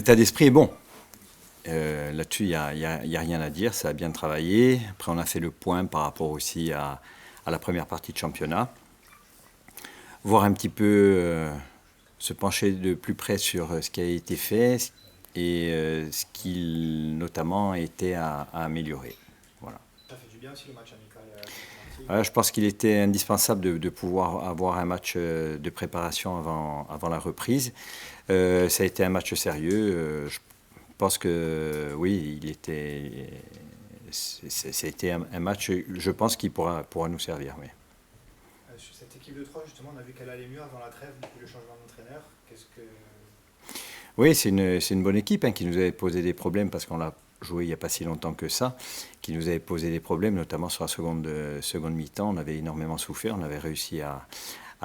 l'état d'esprit est bon. Là-dessus, il n'y a rien à dire, ça a bien travaillé. Après, on a fait le point par rapport aussi à la première partie de championnat. Voir un petit peu, se pencher de plus près sur ce qui a été fait et ce qui notamment était à améliorer. Voilà. Ça fait du bien aussi le match amical contre Marseille. Voilà, je pense qu'il était indispensable de pouvoir avoir un match de préparation avant la reprise. Ça a été un match sérieux. Je pense que oui, ça a été un match, je pense, qui pourra nous servir. Oui. Sur cette équipe de 3, justement, on a vu qu'elle allait mieux avant la trêve, depuis le changement d'entraîneur. Oui, c'est une bonne équipe qui nous avait posé des problèmes parce qu'on l'a joué il n'y a pas si longtemps que ça, qui nous avait posé des problèmes, notamment sur la seconde mi-temps. On avait énormément souffert, on avait réussi à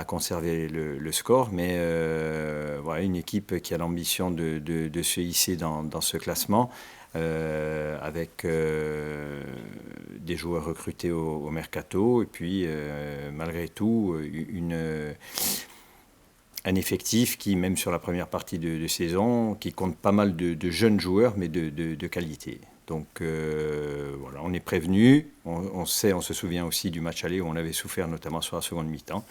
conserver le score, mais voilà, une équipe qui a l'ambition de se hisser dans ce classement, avec des joueurs recrutés au mercato, et puis malgré tout un effectif qui, même sur la première partie de saison, qui compte pas mal de jeunes joueurs, mais de qualité. Donc voilà, on est prévenu, on se souvient aussi du match aller où on avait souffert, notamment sur la seconde mi-temps.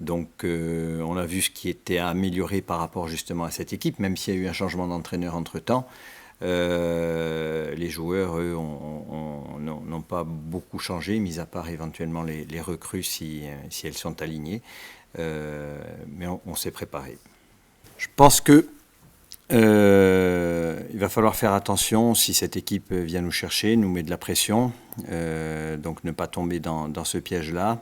Donc on a vu ce qui était à améliorer par rapport justement à cette équipe, même s'il y a eu un changement d'entraîneur entre-temps. Les joueurs, eux, n'ont pas beaucoup changé, mis à part éventuellement les recrues si elles sont alignées. Mais on s'est préparé. Je pense que il va falloir faire attention si cette équipe vient nous chercher, nous met de la pression, donc ne pas tomber dans ce piège-là.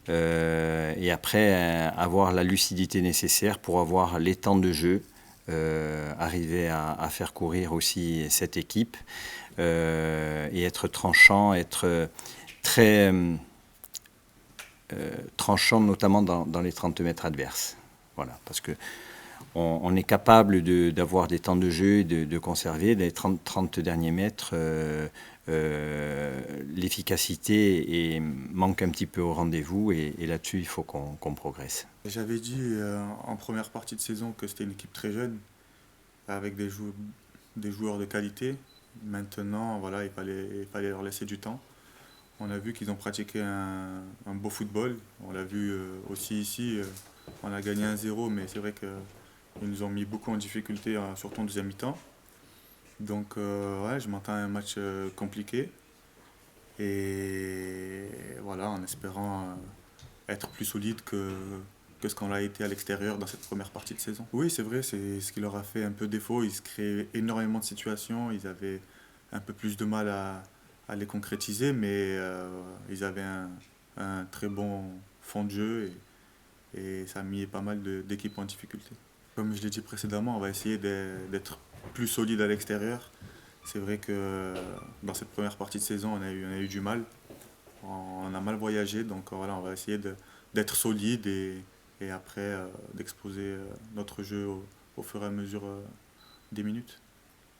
Et après, avoir la lucidité nécessaire pour avoir les temps de jeu, arriver à faire courir aussi cette équipe, et être tranchant, être très tranchant, notamment dans les 30 mètres adverses. Voilà, parce que on est capable d'avoir des temps de jeu, de conserver les 30 derniers mètres. L'efficacité manque un petit peu au rendez-vous, et là-dessus, il faut qu'on progresse. J'avais dit en première partie de saison que c'était une équipe très jeune, avec des joueurs de qualité. Maintenant, voilà, il fallait leur laisser du temps. On a vu qu'ils ont pratiqué un beau football. On l'a vu aussi ici. On a gagné 1-0, mais c'est vrai qu'ils nous ont mis beaucoup en difficulté, surtout en deuxième mi-temps. Donc, ouais, je m'attends à un match compliqué. Et voilà, en espérant être plus solide que ce qu'on a été à l'extérieur dans cette première partie de saison. Oui, c'est vrai, c'est ce qui leur a fait un peu défaut. Ils se créaient énormément de situations. Ils avaient un peu plus de mal à les concrétiser, mais ils avaient un très bon fond de jeu, et ça a mis pas mal d'équipes en difficulté. Comme je l'ai dit précédemment, on va essayer d'être plus solide à l'extérieur. C'est vrai que dans cette première partie de saison, on a eu du mal. On a mal voyagé, donc voilà, on va essayer d'être solide, et après d'exposer notre jeu au fur et à mesure des minutes.